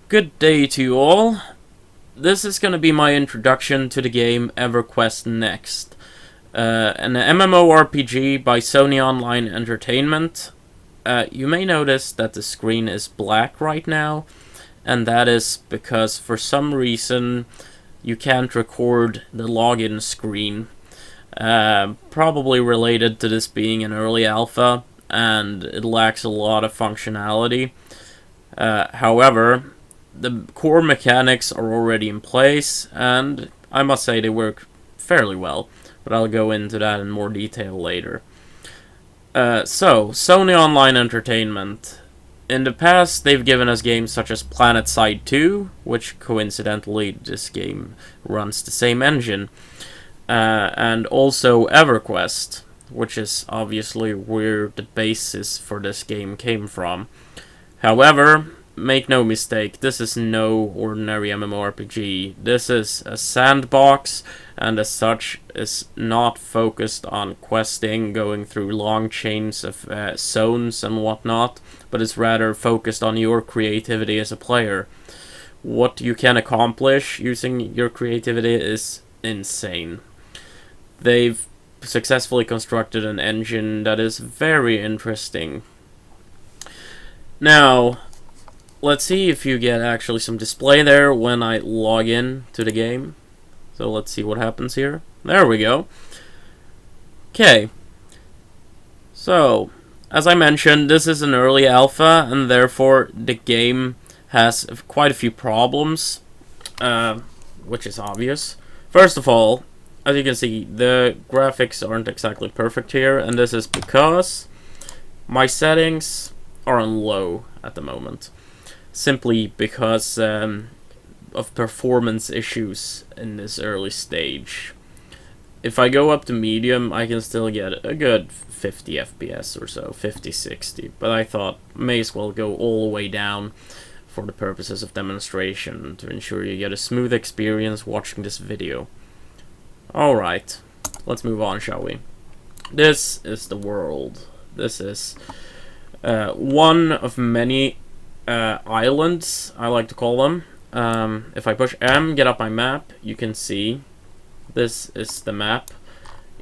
Good day to you all. This is going to be my introduction to the game Everquest Next, an MMORPG by Sony Online Entertainment. You may notice that the screen is black right now, and that is because for some reason you can't record the login screen. Probably related to this being an early alpha, and it lacks a lot of functionality. However, the core mechanics are already in place, and I must say they work fairly well, but I'll go into that in more detail later. Sony Online Entertainment. In the past, they've given us games such as PlanetSide 2, which coincidentally, this game runs the same engine, and also Everquest, which is obviously where the basis for this game came from. However, make no mistake, this is no ordinary MMORPG. This is a sandbox, and as such is not focused on questing, going through long chains of zones and whatnot, but is rather focused on your creativity as a player. What you can accomplish using your creativity is insane. They've successfully constructed an engine that is very interesting. Now, let's see if you get actually some display there when I log in to the game. So let's see what happens here. There we go. Okay. So, as I mentioned, this is an early alpha, and therefore the game has quite a few problems, which is obvious. First of all, as you can see, the graphics aren't exactly perfect here, and this is because my settings are on low at the moment. Simply because of performance issues in this early stage. If I go up to medium, I can still get a good 50 FPS or so, 50-60, but I thought may as well go all the way down for the purposes of demonstration to ensure you get a smooth experience watching this video. Alright, let's move on, shall we? This is the world. This is one of many islands, I like to call them. If I push M, get up my map, you can see this is the map.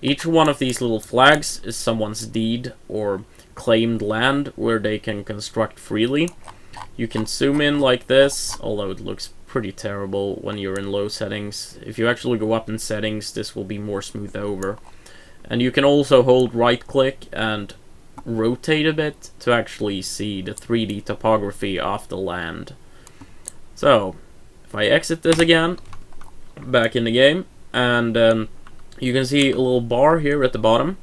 Each one of these little flags is someone's deed or claimed land where they can construct freely. You can zoom in like this, although it looks pretty terrible when you're in low settings. If you actually go up in settings, this will be more smooth over. And you can also hold right click and rotate a bit to actually see the 3D topography of the land. So, if I exit this again, back in the game, and you can see a little bar here at the bottom.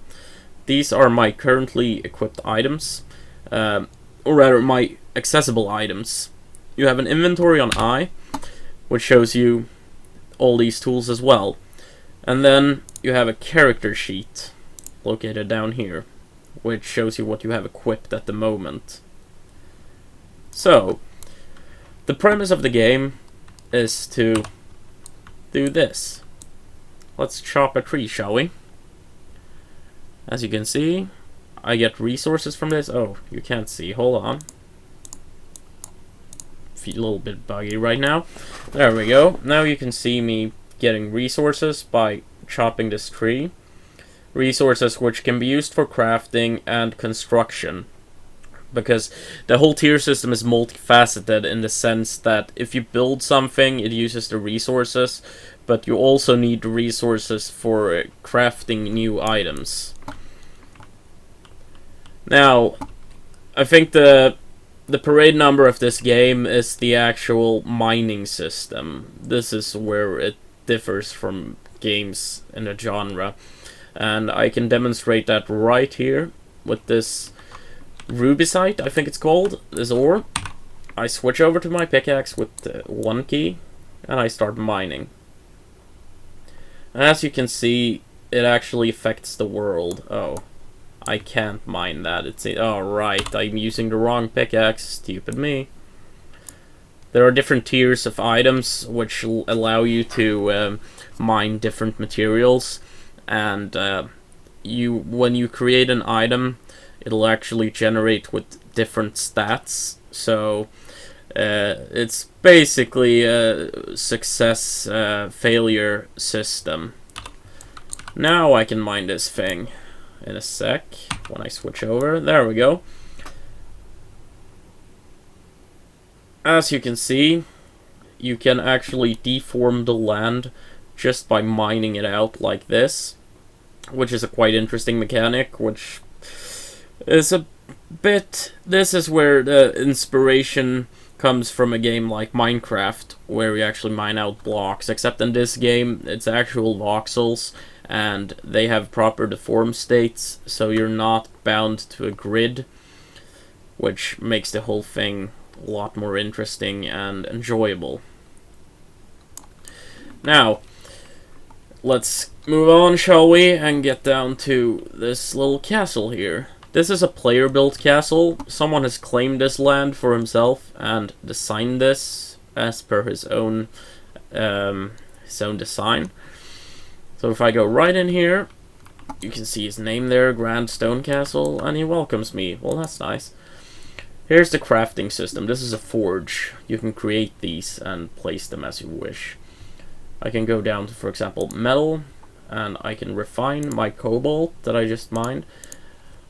These are my currently equipped items, or rather my accessible items. You have an inventory on I, which shows you all these tools as well. And then you have a character sheet located down here, which shows you what you have equipped at the moment. So, the premise of the game is to do this. Let's chop a tree, shall we? As you can see, I get resources from this. Oh, you can't see. Hold on. A little bit buggy right now. There we go. Now you can see me getting resources by chopping this tree. Resources which can be used for crafting and construction, because the whole tier system is multifaceted in the sense that if you build something, it uses the resources, but you also need the resources for crafting new items. Now, I think the parade number of this game is the actual mining system. This is where it differs from games in the genre. And I can demonstrate that right here with this rubicite, I think it's called, this ore. I switch over to my pickaxe with one key, and I start mining. As you can see, it actually affects the world. Oh, I can't mine that. Oh, right, I'm using the wrong pickaxe. Stupid me. There are different tiers of items which allow you to mine different materials. And when you create an item, it'll actually generate with different stats. So It's basically a success failure system. Now I can mine this thing in a sec when I switch over. There we go. As you can see, you can actually deform the land just by mining it out like this, which is a quite interesting mechanic, which is a bit... This is where the inspiration comes from a game like Minecraft, where you actually mine out blocks, except in this game it's actual voxels, and they have proper deform states, so you're not bound to a grid, which makes the whole thing a lot more interesting and enjoyable. Now, let's move on, shall we, and get down to this little castle here. This is a player-built castle. Someone has claimed this land for himself and designed this as per his own design. So if I go right in here, you can see his name there, Grand Stone Castle, and he welcomes me. Well, that's nice. Here's the crafting system. This is a forge. You can create these and place them as you wish. I can go down to, for example, metal, and I can refine my cobalt that I just mined,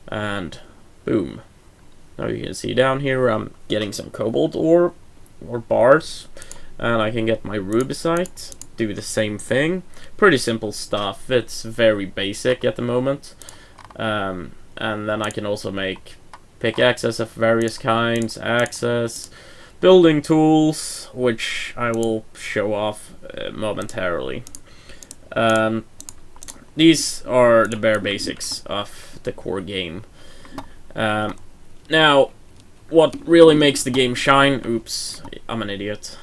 and boom. Now you can see down here I'm getting some cobalt ore, or bars, and I can get my rubicite, do the same thing. Pretty simple stuff. It's very basic at the moment. And then I can also make pickaxes of various kinds, axes, building tools, which I will show off momentarily. These are the bare basics of the core game. Now, what really makes the game shine, oops, I'm an idiot,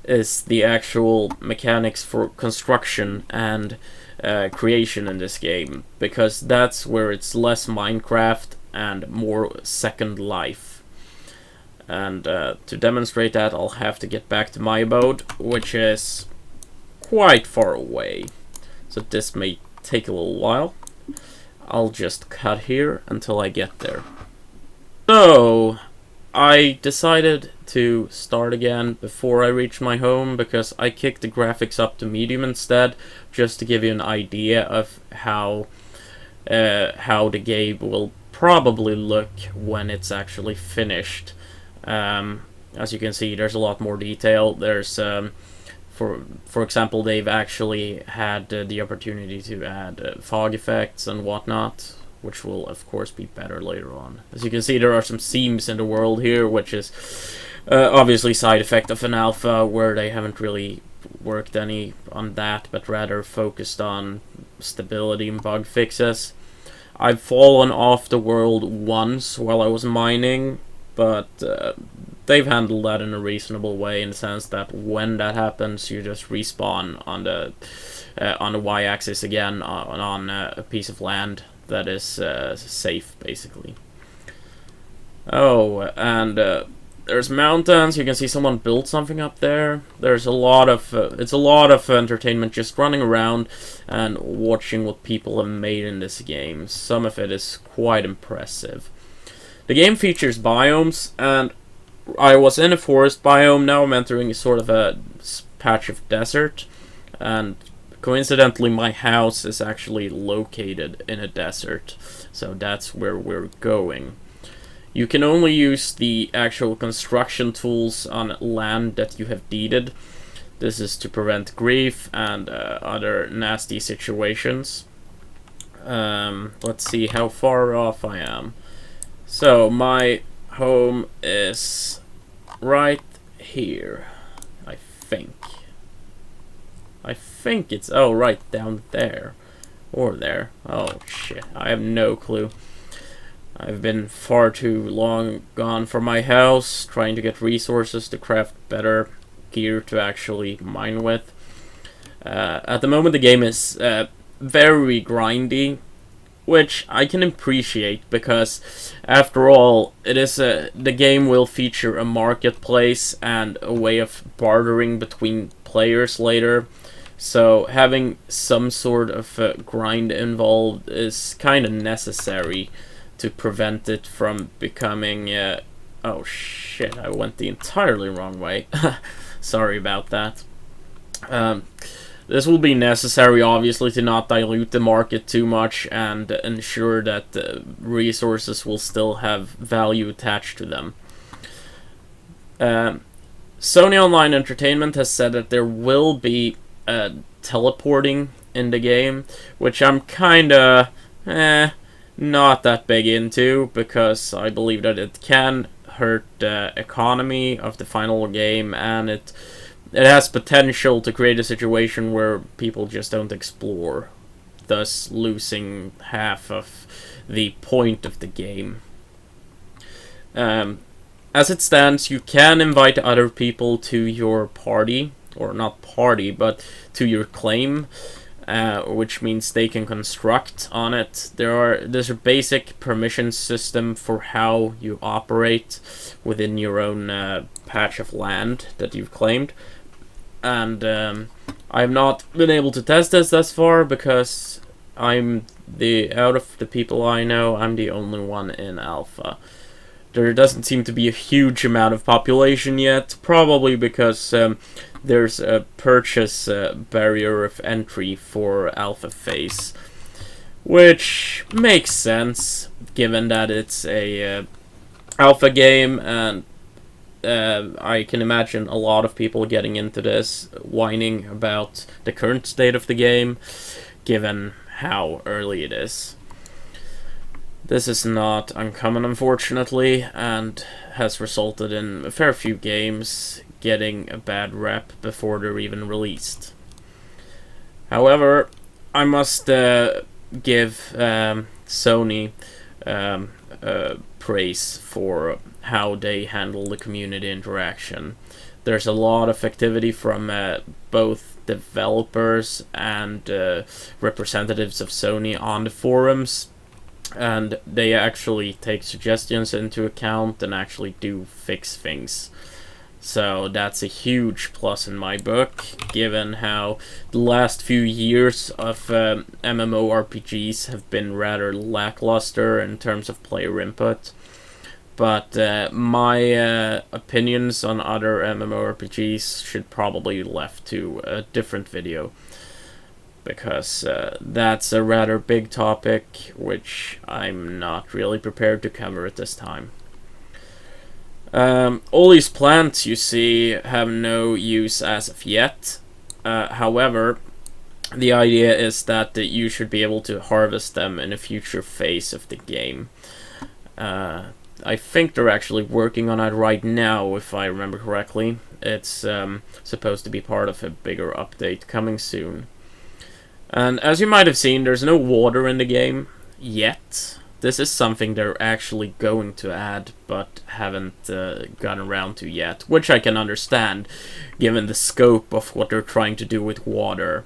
is the actual mechanics for construction and creation in this game, because that's where it's less Minecraft and more Second Life. And to demonstrate that, I'll have to get back to my abode, which is quite far away. So this may take a little while. I'll just cut here until I get there. So, I decided to start again before I reach my home, because I kicked the graphics up to medium instead, just to give you an idea of how the game will probably look when it's actually finished. As you can see, there's a lot more detail. There's for example, they've actually had the opportunity to add fog effects and whatnot, which will of course be better later on. As you can see, there are some seams in the world here, which is obviously side effect of an alpha, where they haven't really worked any on that, but rather focused on stability and bug fixes. I've fallen off the world once while I was mining, but they've handled that in a reasonable way, in the sense that when that happens, you just respawn on the y-axis again on a piece of land that is safe, basically. Oh, and there's mountains. You can see someone built something up there. There's a lot of it's a lot of entertainment just running around and watching what people have made in this game. Some of it is quite impressive. The game features biomes, and I was in a forest biome. Now I'm entering sort of a patch of desert, and coincidentally my house is actually located in a desert, so that's where we're going. You can only use the actual construction tools on land that you have deeded. This is to prevent grief and other nasty situations. Let's see how far off I am. So my home is right here, I think. I think it's, oh, right down there. Or there. Oh, shit. I have no clue. I've been far too long gone from my house, trying to get resources to craft better gear to actually mine with. At the moment the game is very grindy, which I can appreciate, because after all, it is the game will feature a marketplace and a way of bartering between players later. So having some sort of grind involved is kind of necessary to prevent it from becoming Oh shit, I went the entirely wrong way. Sorry about that. This will be necessary, obviously, to not dilute the market too much and ensure that the resources will still have value attached to them. Sony Online Entertainment has said that there will be teleporting in the game, which I'm kinda not that big into, because I believe that it can hurt the economy of the final game, and it has potential to create a situation where people just don't explore, thus losing half of the point of the game. As it stands, you can invite other people to your party, or not party, but to your claim, which means they can construct on it. There's a basic permission system for how you operate within your own patch of land that you've claimed. And I have not been able to test this thus far because out of the people I know, I'm the only one in alpha. There doesn't seem to be a huge amount of population yet, probably because there's a purchase barrier of entry for alpha phase, which makes sense given that it's a alpha game, and I can imagine a lot of people getting into this whining about the current state of the game, given how early it is. This is not uncommon, unfortunately, and has resulted in a fair few games getting a bad rep before they're even released. However, I must give Sony praise for how they handle the community interaction. There's a lot of activity from both developers and representatives of Sony on the forums, and they actually take suggestions into account and actually do fix things. So that's a huge plus in my book, given how the last few years of MMORPGs have been rather lackluster in terms of player input. But my opinions on other MMORPGs should probably be left to a different video, because that's a rather big topic, which I'm not really prepared to cover at this time. All these plants you see have no use as of yet. However, the idea is that you should be able to harvest them in a future phase of the game. I think they're actually working on it right now, if I remember correctly. It's supposed to be part of a bigger update coming soon. And as you might have seen, there's no water in the game yet. This is something they're actually going to add, but haven't gotten around to yet, which I can understand, given the scope of what they're trying to do with water.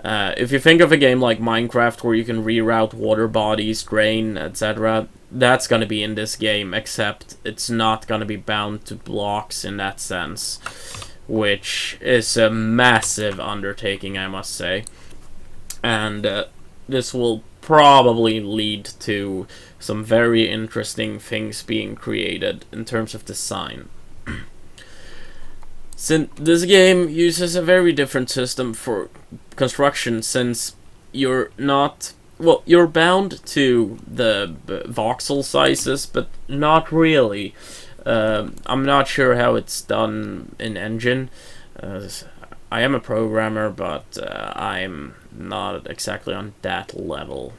If you think of a game like Minecraft, where you can reroute water bodies, drain, etc., that's going to be in this game, except it's not going to be bound to blocks in that sense, which is a massive undertaking, I must say. And this will probably lead to some very interesting things being created in terms of design. Since this game uses a very different system for construction, since you're not... well, you're bound to the voxel sizes, but not really. I'm not sure how it's done in engine. I am a programmer, but I'm not exactly on that level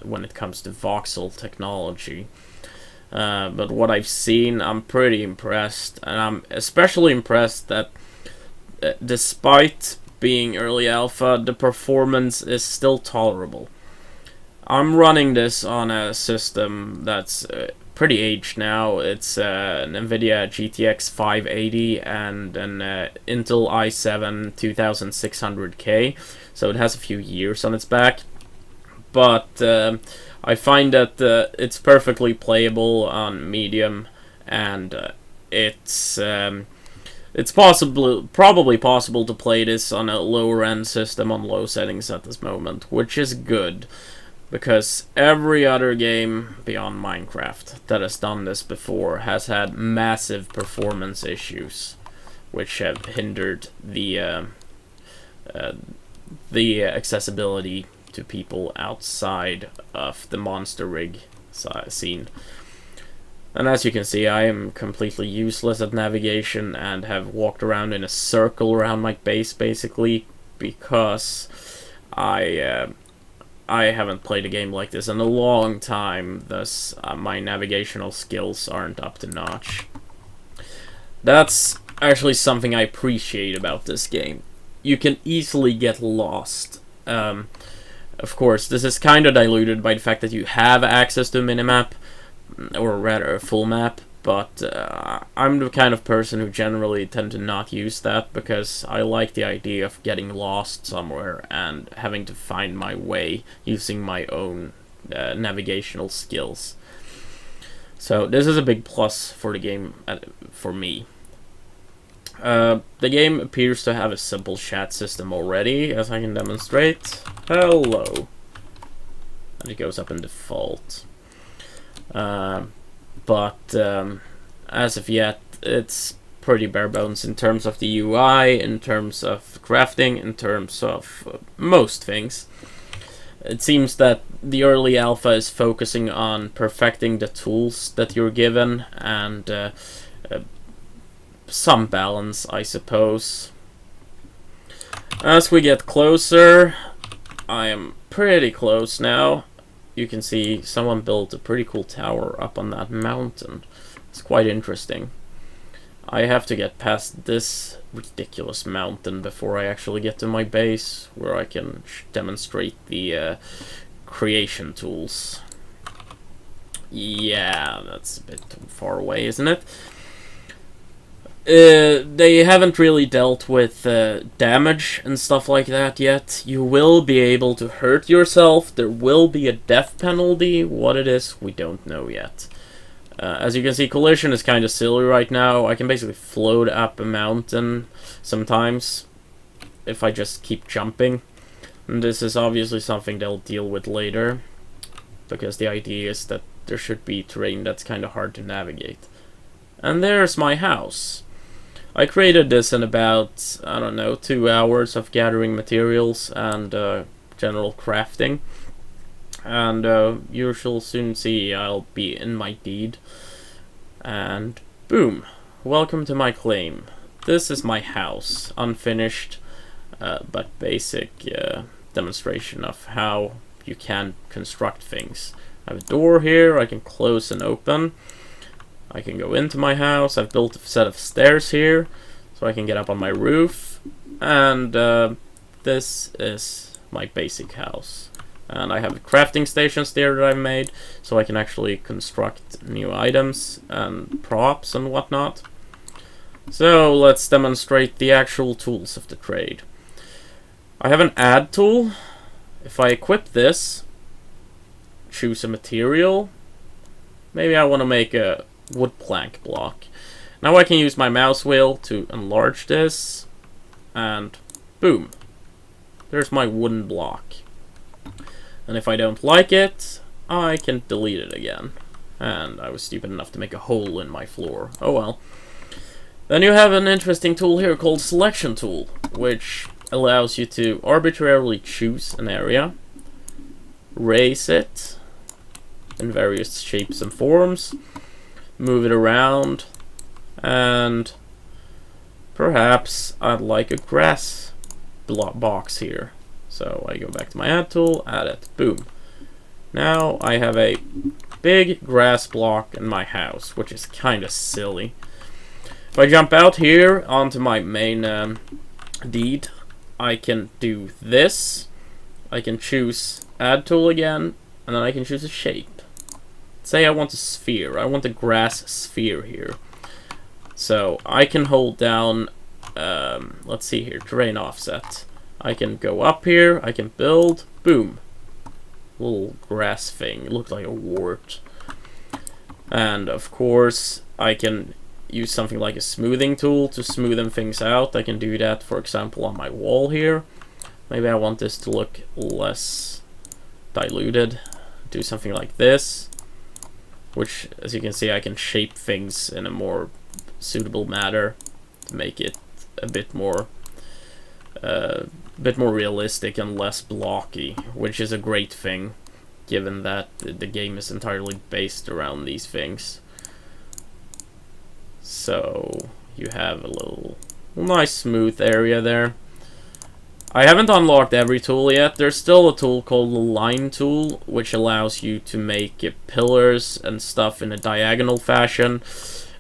when it comes to voxel technology. But what I've seen, I'm pretty impressed, and I'm especially impressed that despite being early alpha, the performance is still tolerable. I'm running this on a system that's pretty aged now. It's an NVIDIA GTX 580 and an Intel i7 2600K, so it has a few years on its back. But I find that it's perfectly playable on medium, and it's probably possible to play this on a lower end system on low settings at this moment, which is good. because every other game beyond Minecraft that has done this before has had massive performance issues, which have hindered the accessibility to people outside of the monster rig scene. And as you can see, I am completely useless at navigation and have walked around in a circle around my base, basically, because I haven't played a game like this in a long time, thus my navigational skills aren't up to notch. That's actually something I appreciate about this game. You can easily get lost. Of course, this is kind of diluted by the fact that you have access to a minimap, or rather a full map, but I'm the kind of person who generally tend to not use that, because I like the idea of getting lost somewhere and having to find my way using my own navigational skills. So this is a big plus for the game, for me. The game appears to have a simple chat system already, as I can demonstrate. Hello. And it goes up in default. But as of yet, it's pretty bare bones in terms of the UI, in terms of crafting, in terms of most things. It seems that the early alpha is focusing on perfecting the tools that you're given, and some balance, I suppose. As we get closer, I am pretty close now. You can see someone built a pretty cool tower up on that mountain. It's quite interesting. I have to get past this ridiculous mountain before I actually get to my base, where I can demonstrate the creation tools. Yeah, that's a bit too far away, isn't it? They haven't really dealt with damage and stuff like that yet. You will be able to hurt yourself. There will be a death penalty. What it is, we don't know yet. As you can see, collision is kind of silly right now. I can basically float up a mountain sometimes if I just keep jumping. And this is obviously something they'll deal with later, because the idea is that there should be terrain that's kind of hard to navigate. And there's my house. I created this in about, I don't know, 2 hours of gathering materials and general crafting. And you shall soon see I'll be in my deed. And boom, welcome to my claim. This is my house, unfinished, but basic demonstration of how you can construct things. I have a door here, I can close and open. I can go into my house. I've built a set of stairs here, so I can get up on my roof. And this is my basic house. And I have crafting stations there that I've made, so I can actually construct new items and props and whatnot. So let's demonstrate the actual tools of the trade. I have an add tool. If I equip this, choose a material. Maybe I want to make a wood plank block. Now I can use my mouse wheel to enlarge this, and boom, there's my wooden block. And if I don't like it, I can delete it again. And I was stupid enough to make a hole in my floor. Oh well. Then you have an interesting tool here called selection tool, which allows you to arbitrarily choose an area, raise it in various shapes and forms, move it around, and perhaps I'd like a grass box here. So I go back to my add tool, add it, boom. Now I have a big grass block in my house, which is kind of silly. If I jump out here onto my main deed, I can do this. I can choose add tool again, and then I can choose a shape. Say I want a sphere. I want a grass sphere here. So I can hold down, let's see here, terrain offset. I can go up here, I can build, boom. Little grass thing, it looks like a wart. And of course, I can use something like a smoothing tool to smoothen things out. I can do that, for example, on my wall here. Maybe I want this to look less diluted. Do something like this, which, as you can see, I can shape things in a more suitable manner to make it a bit more realistic and less blocky, which is a great thing, given that the game is entirely based around these things. So you have a little nice smooth area there. I haven't unlocked every tool yet. There's still a tool called the line tool, which allows you to make pillars and stuff in a diagonal fashion,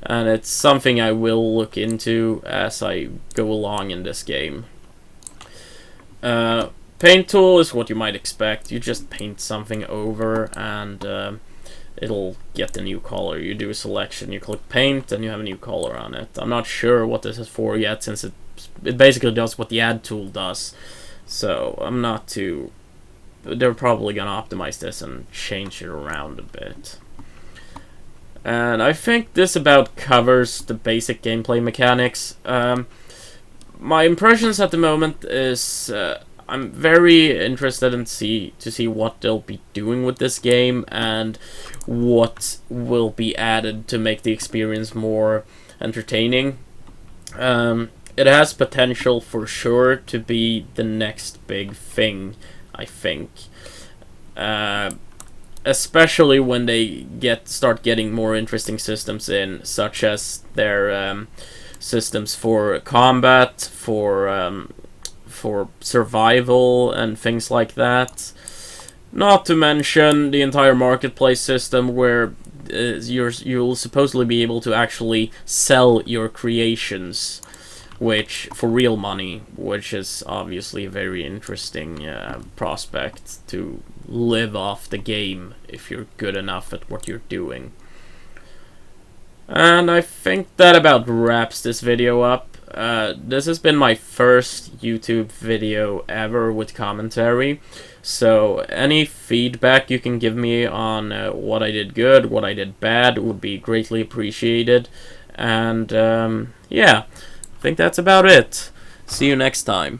and it's something I will look into as I go along in this game. Paint tool is what you might expect. You just paint something over and it'll get the new color. You do a selection, you click paint, and you have a new color on it. I'm not sure what this is for yet, since it basically does what the add tool does. So I'm not too... They're probably gonna optimize this and change it around a bit. And I think this about covers the basic gameplay mechanics. My impressions at the moment is I'm very interested in to see what they'll be doing with this game and what will be added to make the experience more entertaining. It has potential for sure to be the next big thing, I think. Especially when they start getting more interesting systems in, such as their systems for combat, for survival, and things like that. Not to mention the entire marketplace system, where you'll supposedly be able to actually sell your creations, which for real money, which is obviously a very interesting prospect to live off the game if you're good enough at what you're doing. And I think that about wraps this video up. This has been my first YouTube video ever with commentary, so any feedback you can give me on what I did good, what I did bad, would be greatly appreciated. And yeah, I think that's about it. See you next time.